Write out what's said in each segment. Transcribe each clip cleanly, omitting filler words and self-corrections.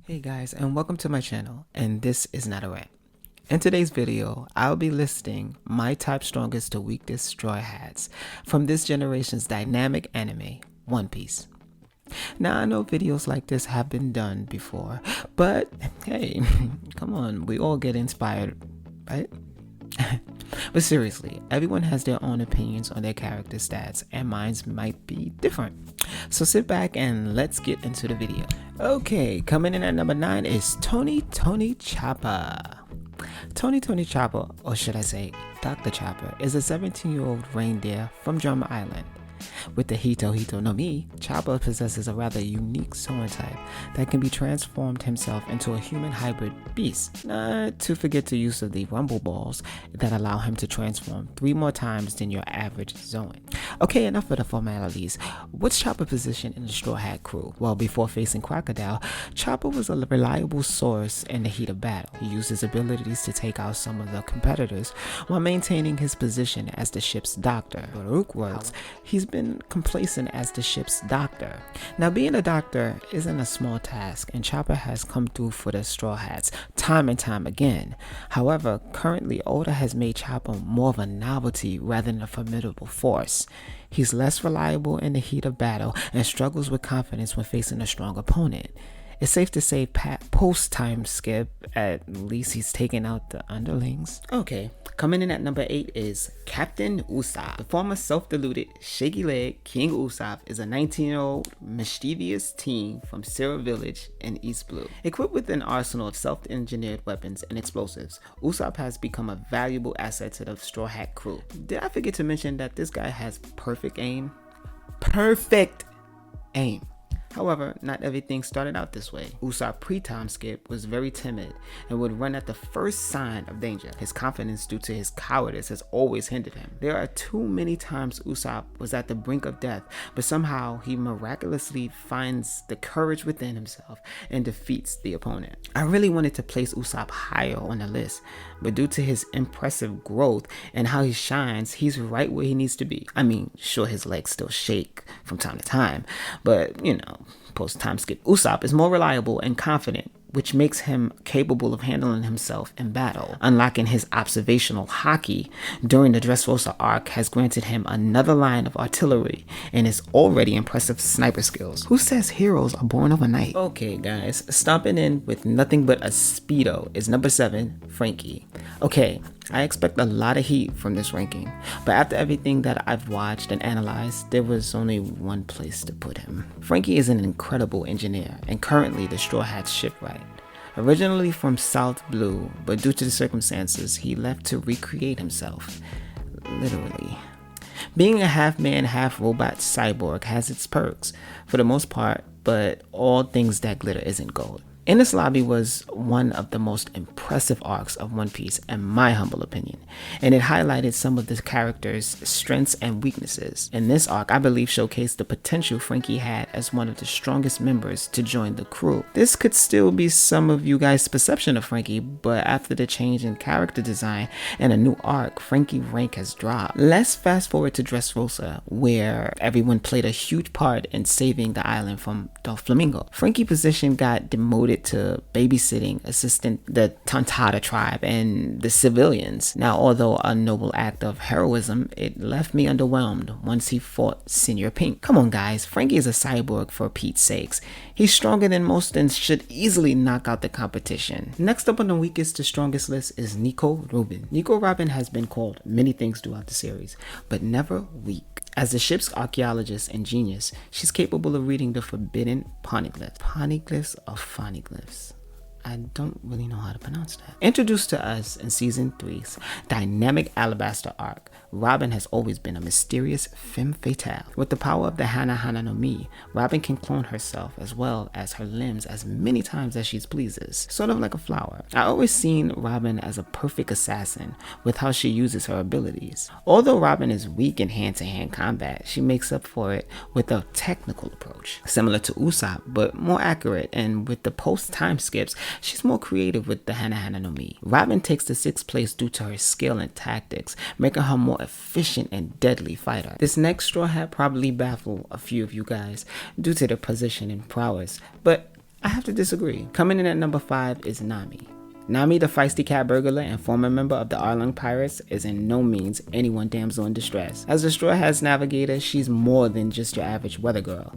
Hey guys, and welcome to my channel, and this is not a rant. In today's video, I'll be listing my top strongest to weakest straw hats from this generation's dynamic anime, One Piece. Now I know videos like this have been done before, but hey, come on, we all get inspired, right? But seriously, everyone has their own opinions on their character stats, and mine might be different. So sit back and let's get into the video. Okay, coming in at number 9 is Tony Chopper. Tony Chopper, or should I say Dr. Chopper, is a 17-year-old reindeer from Drum Island. With the Hito Nami, Chopper possesses a rather unique Zoan type that can be transformed himself into a human hybrid beast. Not to forget the use of the rumble balls that allow him to transform 3 more times than your average Zoan. Okay, enough of the formalities. What's Chopper's position in the Straw Hat crew? Well, before facing Crocodile, Chopper was a reliable source in the heat of battle. He used his abilities to take out some of the competitors while maintaining his position as the ship's doctor. Baruch words, he's been complacent as the ship's doctor. Now, being a doctor isn't a small task, and Chopper has come through for the Straw Hats time and time again. However, currently Oda has made Chopper more of a novelty rather than a formidable force. He's less reliable in the heat of battle and struggles with confidence when facing a strong opponent. It's safe to say post-time skip, at least he's taken out the underlings. Okay, coming in at number 8 is Captain Usopp. The former self-deluded, shaky-legged King Usopp is a 19-year-old mischievous teen from Sarah Village in East Blue. Equipped with an arsenal of self-engineered weapons and explosives, Usopp has become a valuable asset to the Straw Hat crew. Did I forget to mention that this guy has perfect aim? Perfect aim. However, not everything started out this way. Usopp pre-time skip was very timid and would run at the first sign of danger. His confidence due to his cowardice has always hindered him. There are too many times Usopp was at the brink of death, but somehow he miraculously finds the courage within himself and defeats the opponent. I really wanted to place Usopp higher on the list, but due to his impressive growth and how he shines, he's right where he needs to be. I mean, sure, his legs still shake from time to time, but you know, post-time skip Usopp is more reliable and confident, which makes him capable of handling himself in battle. Unlocking his observational haki during the Dressrosa arc has granted him another line of artillery and his already impressive sniper skills. Who says heroes are born overnight? Okay guys, stomping in with nothing but a speedo is number 7, Frankie. Okay, I expect a lot of heat from this ranking, but after everything that I've watched and analyzed, there was only one place to put him. Frankie is an incredible engineer and currently the Straw Hats shipwright. Originally from South Blue, but due to the circumstances, he left to recreate himself. Literally. Being a half-man, half-robot cyborg has its perks, for the most part, but all things that glitter isn't gold. Enies Lobby was one of the most impressive arcs of One Piece in my humble opinion, and it highlighted some of the characters' strengths and weaknesses. In this arc, I believe showcased the potential Frankie had as one of the strongest members to join the crew. This could still be some of you guys' perception of Frankie, but after the change in character design and a new arc, Frankie's rank has dropped. Let's fast forward to Dressrosa, where everyone played a huge part in saving the island from Doflamingo. Frankie's position got demoted to babysitting, assistant the Tontada tribe and the civilians. Now, although a noble act of heroism, it left me underwhelmed once he fought Senior Pink. Come on guys, Frankie is a cyborg for Pete's sakes. He's stronger than most and should easily knock out the competition. Next up on the weakest to strongest list is Nico Robin. Nico Robin has been called many things throughout the series, but never weak. As the ship's archaeologist and genius, she's capable of reading the forbidden poneglyphs. Poneglyphs or phoneglyphs? I don't really know how to pronounce that. Introduced to us in Season 3's dynamic Alabasta arc, Robin has always been a mysterious femme fatale. With the power of the Hana no Mi, Robin can clone herself as well as her limbs as many times as she pleases, sort of like a flower. I always seen Robin as a perfect assassin with how she uses her abilities. Although Robin is weak in hand-to-hand combat, she makes up for it with a technical approach, similar to Usopp, but more accurate, and with the post-time skips, she's more creative with the Hana no Mi. Robin takes the 6th place due to her skill and tactics, making her more efficient and deadly fighter. This next Straw Hat probably baffled a few of you guys due to their position and prowess, but I have to disagree. Coming in at number 5 is Nami. Nami, the feisty cat burglar and former member of the Arlong Pirates, is in no means anyone damsel in distress. As the Straw Hats navigator, she's more than just your average weather girl.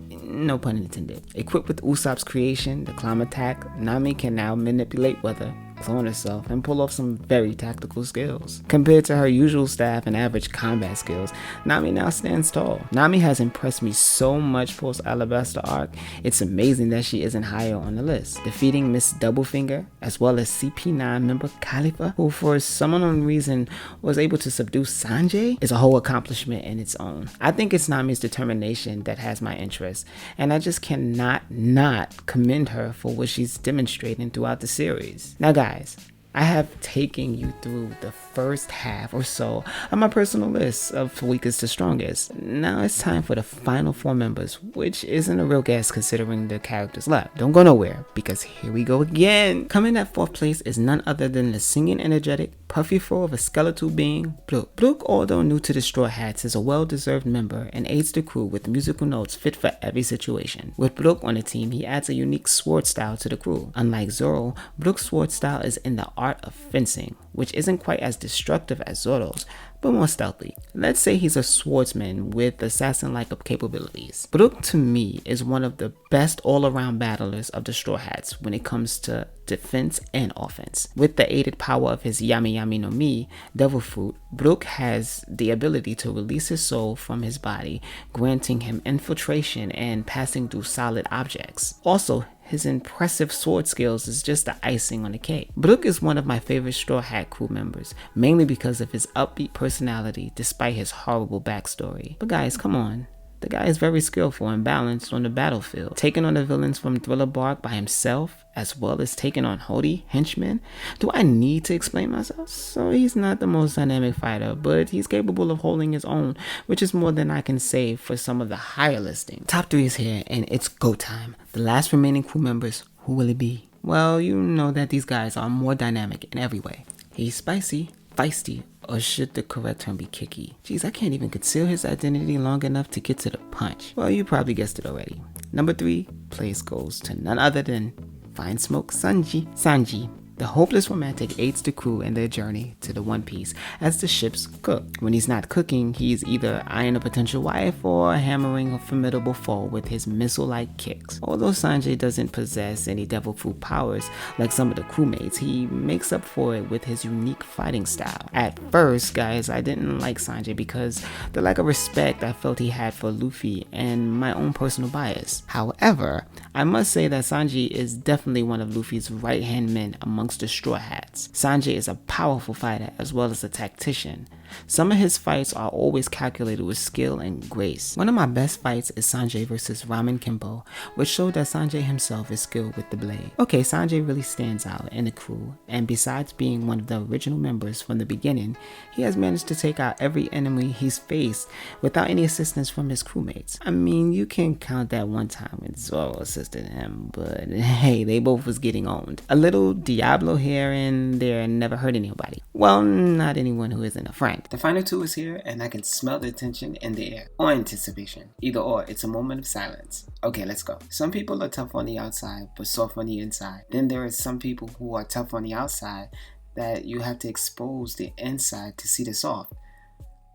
No pun intended. Equipped with Usopp's creation, the climb attack, Nami can now manipulate weather, clone herself, and pull off some very tactical skills. Compared to her usual staff and average combat skills, Nami now stands tall. Nami has impressed me so much post Alabasta arc, it's amazing that she isn't higher on the list. Defeating Miss Doublefinger, as well as CP9 member Khalifa, who for some unknown reason was able to subdue Sanjay, is a whole accomplishment in its own. I think it's Nami's determination that has my interest, and I just cannot not commend her for what she's demonstrating throughout the series. Now guys, I have taken you through the first half or so of my personal list of weakest to strongest. Now it's time for the final 4 members, which isn't a real guess considering the characters left. Don't go nowhere, because here we go again. Coming at 4th place is none other than the singing energetic, puffy fur of a skeletal being, Brook. Brook, although new to the Straw Hats, is a well-deserved member and aids the crew with musical notes fit for every situation. With Brook on the team, he adds a unique sword style to the crew. Unlike Zorro, Brook's sword style is in the art of fencing, which isn't quite as destructive as Zorro's, but more stealthy. Let's say he's a swordsman with assassin-like capabilities. Brook, to me, is one of the best all-around battlers of the Straw Hats when it comes to defense and offense. With the aided power of his Yami Yami no Mi, Devil Fruit, Brook has the ability to release his soul from his body, granting him infiltration and passing through solid objects. Also, his impressive sword skills is just the icing on the cake. Brook is one of my favorite Straw Hat crew members, mainly because of his upbeat personality despite his horrible backstory. But guys, come on. The guy is very skillful and balanced on the battlefield, taking on the villains from Thriller Bark by himself, as well as taking on Hody henchmen. Do I need to explain myself? So he's not the most dynamic fighter, but he's capable of holding his own, which is more than I can say for some of the higher listings. Top 3 is here, and it's go time. The last remaining crew members, who will it be? Well, you know that these guys are more dynamic in every way. He's spicy, feisty, or should the correct term be kicky? Jeez, I can't even conceal his identity long enough to get to the punch. Well, you probably guessed it already. Number 3 place goes to none other than Fine Smoke Sanjay. Sanjay, the hopeless romantic, aids the crew in their journey to the One Piece as the ships cook. When he's not cooking, he's either eyeing a potential wife or hammering a formidable foe with his missile-like kicks. Although Sanjay doesn't possess any devil fruit powers like some of the crewmates, he makes up for it with his unique fighting style. At first, guys, I didn't like Sanjay because the lack of respect I felt he had for Luffy and my own personal bias. However, I must say that Sanjay is definitely one of Luffy's right-hand men amongst the Straw Hats. Sanjay is a powerful fighter as well as a tactician. Some of his fights are always calculated with skill and grace. One of my best fights is Sanjay versus Ramen Kimbo, which showed that Sanjay himself is skilled with the blade. Okay, Sanjay really stands out in the crew, and besides being one of the original members from the beginning, he has managed to take out every enemy he's faced without any assistance from his crewmates. I mean, you can count that one time when Zorro assisted him, but hey, they both was getting owned. A little Diablo here and there never hurt anybody. Well, not anyone who isn't a friend. The final 2 is here, and I can smell the tension in the air. Or anticipation. Either or, it's a moment of silence. Okay, let's go. Some people are tough on the outside, but soft on the inside. Then there are some people who are tough on the outside that you have to expose the inside to see the soft.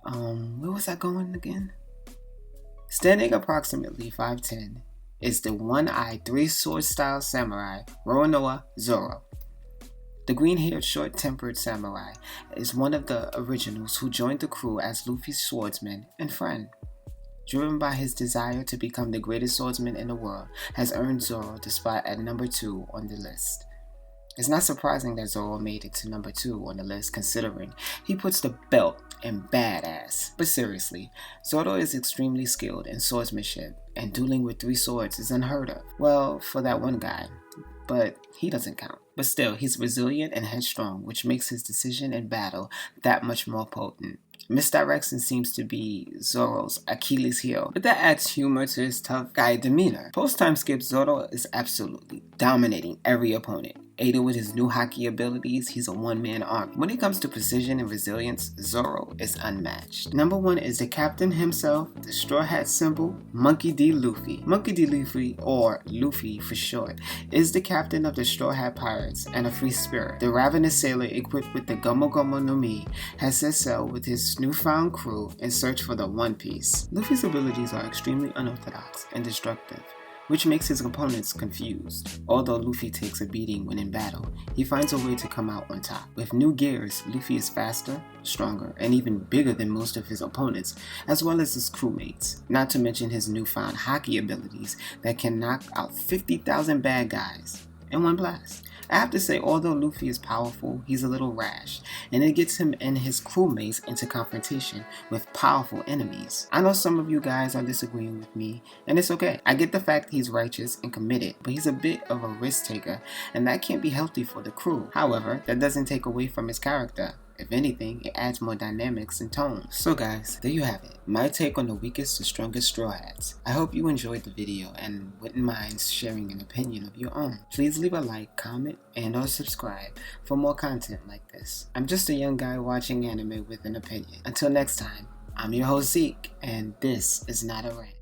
Where was I going again? Standing approximately 5'10" is the one-eyed, three-sword style samurai, Roronoa Zorro. The green-haired, short-tempered samurai is one of the originals who joined the crew as Luffy's swordsman and friend. Driven by his desire to become the greatest swordsman in the world, has earned Zorro the spot at number 2 on the list. It's not surprising that Zorro made it to number 2 on the list, considering he puts the belt in badass. But seriously, Zorro is extremely skilled in swordsmanship, and dueling with 3 swords is unheard of. Well, for that one guy, but he doesn't count. But still, he's resilient and headstrong, which makes his decision in battle that much more potent. Misdirection seems to be Zorro's Achilles heel, but that adds humor to his tough guy demeanor. Post-time skip, Zorro is absolutely dominating every opponent. Aided with his new hockey abilities, he's a one-man army. When it comes to precision and resilience, Zorro is unmatched. Number 1 is the captain himself, the Straw Hat symbol, Monkey D. Luffy. Monkey D. Luffy, or Luffy for short, is the captain of the Straw Hat Pirates and a free spirit. The ravenous sailor equipped with the Gomu Gomu no Mi has set sail with his newfound crew in search for the One Piece. Luffy's abilities are extremely unorthodox and destructive, which makes his opponents confused. Although Luffy takes a beating when in battle, he finds a way to come out on top. With new gears, Luffy is faster, stronger, and even bigger than most of his opponents, as well as his crewmates. Not to mention his newfound hockey abilities that can knock out 50,000 bad guys in one blast. I have to say, although Luffy is powerful, he's a little rash, and it gets him and his crewmates into confrontation with powerful enemies. I know some of you guys are disagreeing with me, and it's okay. I get the fact he's righteous and committed, but he's a bit of a risk taker, and that can't be healthy for the crew. However, that doesn't take away from his character. If anything, it adds more dynamics and tone. So guys, there you have it. My take on the weakest to strongest Straw Hats. I hope you enjoyed the video and wouldn't mind sharing an opinion of your own. Please leave a like, comment, and or subscribe for more content like this. I'm just a young guy watching anime with an opinion. Until next time, I'm your host Zeke, and this is Not a Rant.